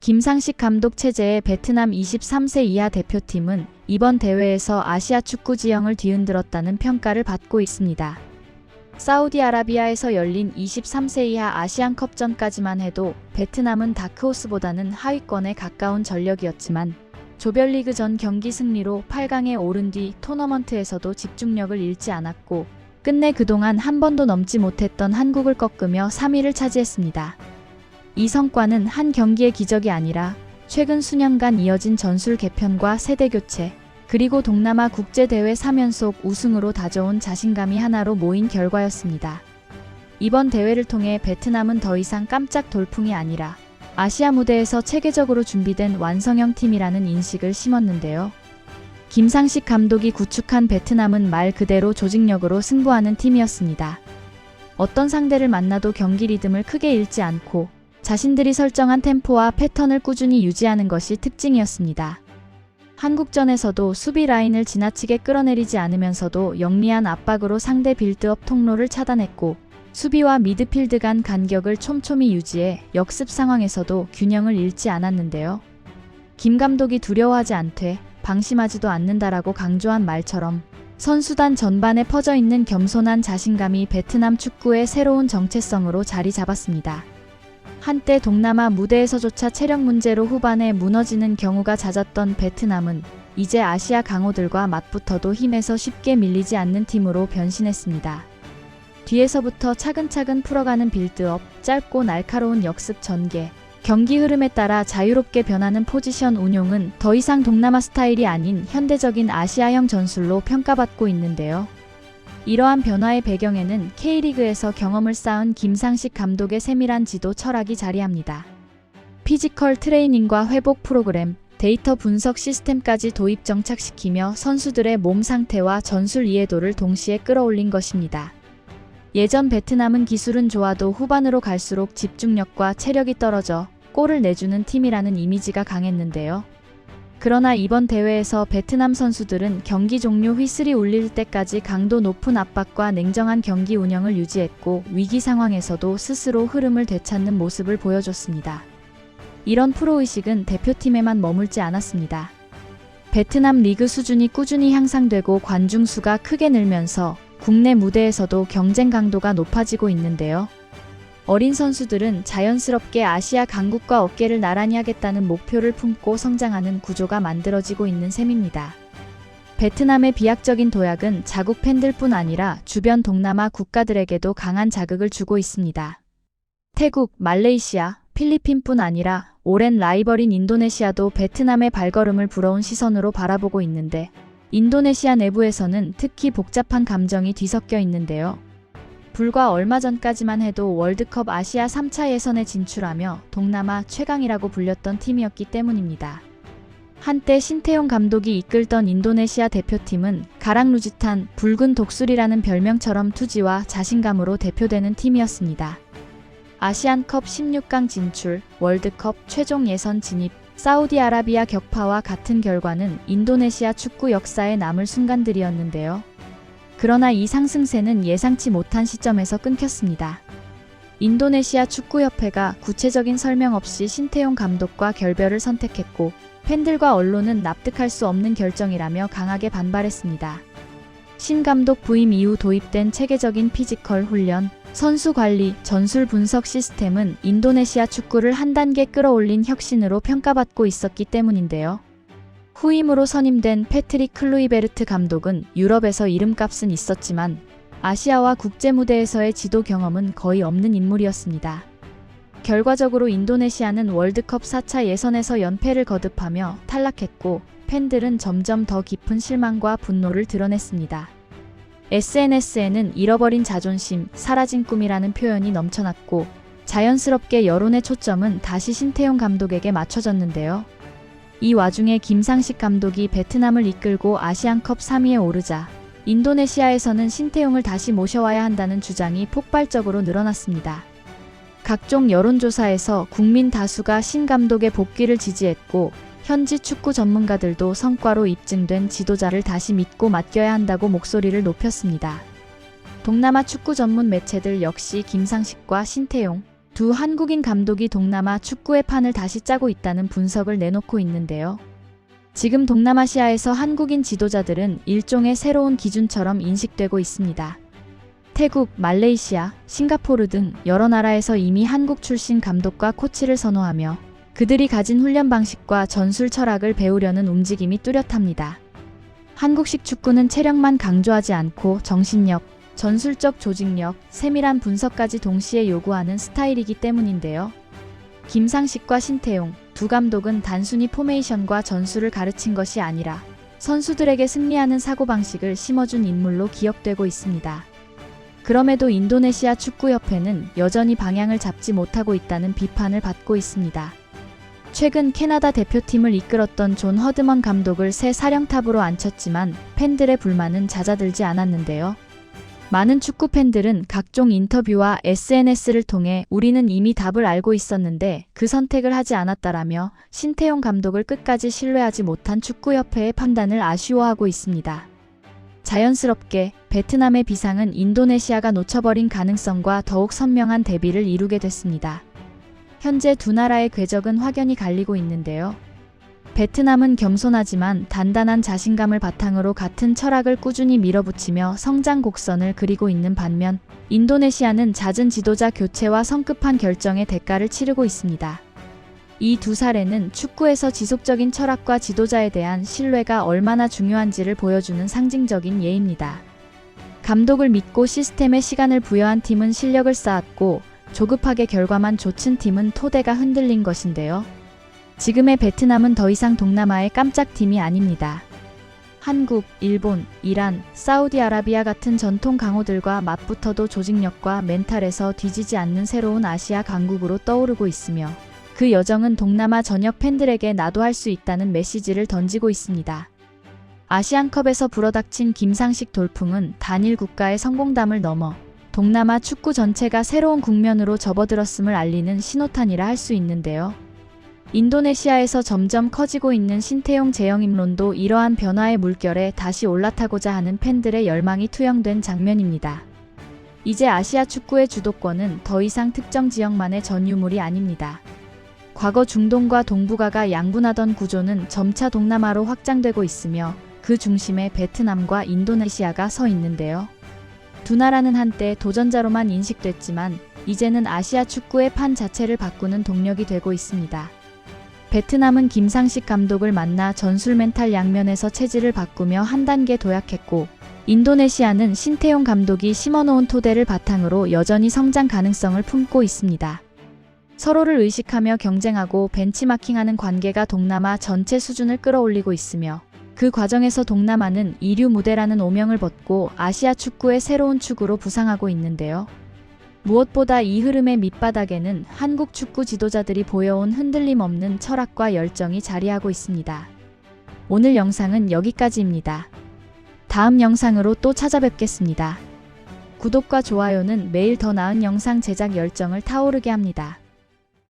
김상식 감독 체제의 베트남 23세 이하 대표팀은 이번 대회에서 아시아 축구 지형을 뒤흔들었다는 평가를 받고 있습니다. 사우디아라비아에서 열린 23세 이하 아시안컵전까지만 해도 베트남은 다크호스보다는 하위권에 가까운 전력이었지만 조별리그 전 경기 승리로 8강에 오른 뒤 토너먼트에서도 집중력을 잃지 않았고 끝내 그동안 한 번도 넘지 못했던 한국을 꺾으며 3위를 차지했습니다. 이 성과는 한 경기의 기적이 아니라 최근 수년간 이어진 전술 개편과 세대 교체, 그리고 동남아 국제대회 3연속 우승으로 다져온 자신감이 하나로 모인 결과였습니다. 이번 대회를 통해 베트남은 더 이상 깜짝 돌풍이 아니라 아시아 무대에서 체계적으로 준비된 완성형 팀이라는 인식을 심었는데요. 김상식 감독이 구축한 베트남은 말 그대로 조직력으로 승부하는 팀이었습니다. 어떤 상대를 만나도 경기 리듬을 크게 잃지 않고 자신들이 설정한 템포와 패턴을 꾸준히 유지하는 것이 특징이었습니다. 한국전에서도 수비 라인을 지나치게 끌어내리지 않으면서도 영리한 압박으로 상대 빌드업 통로를 차단했고 수비와 미드필드 간 간격을 촘촘히 유지해 역습 상황에서도 균형을 잃지 않았는데요. 김 감독이 두려워하지 않되 방심하지도 않는다라고 강조한 말처럼 선수단 전반에 퍼져 있는 겸손한 자신감이 베트남 축구의 새로운 정체성으로 자리 잡았습니다. 한때 동남아 무대에서조차 체력 문제로 후반에 무너지는 경우가 잦았던 베트남은 이제 아시아 강호들과 맞붙어도 힘에서 쉽게 밀리지 않는 팀으로 변신했습니다. 뒤에서부터 차근차근 풀어가는 빌드업, 짧고 날카로운 역습 전개, 경기 흐름에 따라 자유롭게 변하는 포지션 운용은 더 이상 동남아 스타일이 아닌 현대적인 아시아형 전술로 평가받고 있는데요. 이러한 변화의 배경에는 K리그에서 경험을 쌓은 김상식 감독의 세밀한 지도 철학이 자리합니다. 피지컬 트레이닝과 회복 프로그램, 데이터 분석 시스템까지 도입 정착시키며 선수들의 몸 상태와 전술 이해도를 동시에 끌어올린 것입니다. 예전 베트남은 기술은 좋아도 후반으로 갈수록 집중력과 체력이 떨어져 골을 내주는 팀이라는 이미지가 강했는데요. 그러나 이번 대회에서 베트남 선수들은 경기 종료 휘슬이 울릴 때까지 강도 높은 압박과 냉정한 경기 운영을 유지했고 위기 상황에서도 스스로 흐름을 되찾는 모습을 보여줬습니다. 이런 프로의식은 대표팀에만 머물지 않았습니다. 베트남 리그 수준이 꾸준히 향상되고 관중 수가 크게 늘면서 국내 무대에서도 경쟁 강도가 높아지고 있는데요. 어린 선수들은 자연스럽게 아시아 강국과 어깨를 나란히 하겠다는 목표를 품고 성장하는 구조가 만들어지고 있는 셈입니다. 베트남의 비약적인 도약은 자국 팬들뿐 아니라 주변 동남아 국가들에게도 강한 자극을 주고 있습니다. 태국, 말레이시아, 필리핀뿐 아니라 오랜 라이벌인 인도네시아도 베트남의 발걸음을 부러운 시선으로 바라보고 있는데 인도네시아 내부에서는 특히 복잡한 감정이 뒤섞여 있는데요. 불과 얼마 전까지만 해도 월드컵 아시아 3차 예선에 진출하며 동남아 최강이라고 불렸던 팀이었기 때문입니다. 한때 신태용 감독이 이끌던 인도네시아 대표팀은 가랑루지탄, 붉은 독수리라는 별명처럼 투지와 자신감으로 대표되는 팀이었습니다. 아시안컵 16강 진출, 월드컵 최종 예선 진입, 사우디아라비아 격파와 같은 결과는 인도네시아 축구 역사에 남을 순간들이었는데요. 그러나 이 상승세는 예상치 못한 시점에서 끊겼습니다. 인도네시아 축구협회가 구체적인 설명 없이 신태용 감독과 결별을 선택했고 팬들과 언론은 납득할 수 없는 결정이라며 강하게 반발했습니다. 신 감독 부임 이후 도입된 체계적인 피지컬 훈련, 선수 관리, 전술 분석 시스템은 인도네시아 축구를 한 단계 끌어올린 혁신으로 평가받고 있었기 때문인데요. 후임으로 선임된 패트릭 클루이베르트 감독은 유럽에서 이름값은 있었지만 아시아와 국제무대에서의 지도 경험은 거의 없는 인물이었습니다. 결과적으로 인도네시아는 월드컵 4차 예선에서 연패를 거듭하며 탈락했고 팬들은 점점 더 깊은 실망과 분노를 드러냈습니다. SNS에는 잃어버린 자존심, 사라진 꿈이라는 표현이 넘쳐났고 자연스럽게 여론의 초점은 다시 신태용 감독에게 맞춰졌는데요. 이 와중에 김상식 감독이 베트남을 이끌고 아시안컵 3위에 오르자 인도네시아에서는 신태용을 다시 모셔와야 한다는 주장이 폭발적으로 늘어났습니다. 각종 여론조사에서 국민 다수가 신 감독의 복귀를 지지했고 현지 축구 전문가들도 성과로 입증된 지도자를 다시 믿고 맡겨야 한다고 목소리를 높였습니다. 동남아 축구 전문 매체들 역시 김상식과 신태용, 두 한국인 감독이 동남아 축구의 판을 다시 짜고 있다는 분석을 내놓고 있는데요. 지금 동남아시아에서 한국인 지도자들은 일종의 새로운 기준처럼 인식되고 있습니다. 태국, 말레이시아, 싱가포르 등 여러 나라에서 이미 한국 출신 감독과 코치를 선호하며 그들이 가진 훈련 방식과 전술 철학을 배우려는 움직임이 뚜렷합니다. 한국식 축구는 체력만 강조하지 않고 정신력, 전술적 조직력, 세밀한 분석까지 동시에 요구하는 스타일이기 때문인데요. 김상식과 신태용 두 감독은 단순히 포메이션과 전술을 가르친 것이 아니라 선수들에게 승리하는 사고방식을 심어준 인물로 기억되고 있습니다. 그럼에도 인도네시아 축구협회는 여전히 방향을 잡지 못하고 있다는 비판을 받고 있습니다. 최근 캐나다 대표팀을 이끌었던 존 허드먼 감독을 새 사령탑으로 앉혔지만 팬들의 불만은 잦아들지 않았는데요. 많은 축구 팬들은 각종 인터뷰와 SNS를 통해 우리는 이미 답을 알고 있었는데 그 선택을 하지 않았다라며 신태용 감독을 끝까지 신뢰하지 못한 축구협회의 판단을 아쉬워하고 있습니다. 자연스럽게 베트남의 비상은 인도네시아가 놓쳐버린 가능성과 더욱 선명한 대비를 이루게 됐습니다. 현재 두 나라의 궤적은 확연히 갈리고 있는데요. 베트남은 겸손하지만 단단한 자신감을 바탕으로 같은 철학을 꾸준히 밀어붙이며 성장 곡선을 그리고 있는 반면 인도네시아는 잦은 지도자 교체와 성급한 결정의 대가를 치르고 있습니다. 이 두 사례는 축구에서 지속적인 철학과 지도자에 대한 신뢰가 얼마나 중요한지를 보여주는 상징적인 예입니다. 감독을 믿고 시스템에 시간을 부여한 팀은 실력을 쌓았고 조급하게 결과만 좇은 팀은 토대가 흔들린 것인데요. 지금의 베트남은 더 이상 동남아의 깜짝팀이 아닙니다. 한국, 일본, 이란, 사우디아라비아 같은 전통 강호들과 맞붙어도 조직력과 멘탈에서 뒤지지 않는 새로운 아시아 강국으로 떠오르고 있으며 그 여정은 동남아 전역 팬들에게 나도 할 수 있다는 메시지를 던지고 있습니다. 아시안컵에서 불어닥친 김상식 돌풍은 단일 국가의 성공담을 넘어 동남아 축구 전체가 새로운 국면으로 접어들었음을 알리는 신호탄이라 할 수 있는데요. 인도네시아에서 점점 커지고 있는 신태용 재영임론도 이러한 변화의 물결에 다시 올라타고자 하는 팬들의 열망이 투영된 장면입니다. 이제 아시아 축구의 주도권은 더 이상 특정 지역만의 전유물이 아닙니다. 과거 중동과 동북아가 양분하던 구조는 점차 동남아로 확장되고 있으며 그 중심에 베트남과 인도네시아가 서 있는데요. 두 나라는 한때 도전자로만 인식됐지만 이제는 아시아 축구의 판 자체를 바꾸는 동력이 되고 있습니다. 베트남은 김상식 감독을 만나 전술 멘탈 양면에서 체질을 바꾸며 한 단계 도약했고 인도네시아는 신태용 감독이 심어놓은 토대를 바탕으로 여전히 성장 가능성을 품고 있습니다. 서로를 의식하며 경쟁하고 벤치마킹하는 관계가 동남아 전체 수준을 끌어올리고 있으며 그 과정에서 동남아는 이류 무대라는 오명을 벗고 아시아 축구의 새로운 축으로 부상하고 있는데요. 무엇보다 이 흐름의 밑바닥에는 한국 축구 지도자들이 보여온 흔들림 없는 철학과 열정이 자리하고 있습니다. 오늘 영상은 여기까지입니다. 다음 영상으로 또 찾아뵙겠습니다. 구독과 좋아요는 매일 더 나은 영상 제작 열정을 타오르게 합니다.